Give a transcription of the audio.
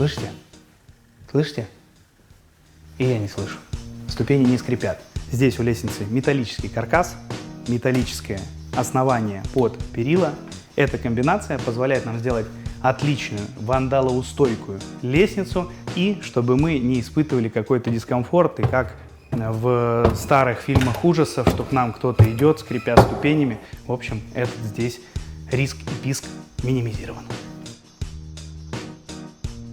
Слышите? Слышите? И я не слышу. Ступени не скрипят. Здесь у лестницы металлический каркас, металлическое основание под перила. Эта комбинация позволяет нам сделать отличную вандалоустойкую лестницу, и чтобы мы не испытывали какой-то дискомфорт, и как в старых фильмах ужасов, что к нам кто-то идет, скрипя ступенями. В общем, здесь риск и писк минимизирован.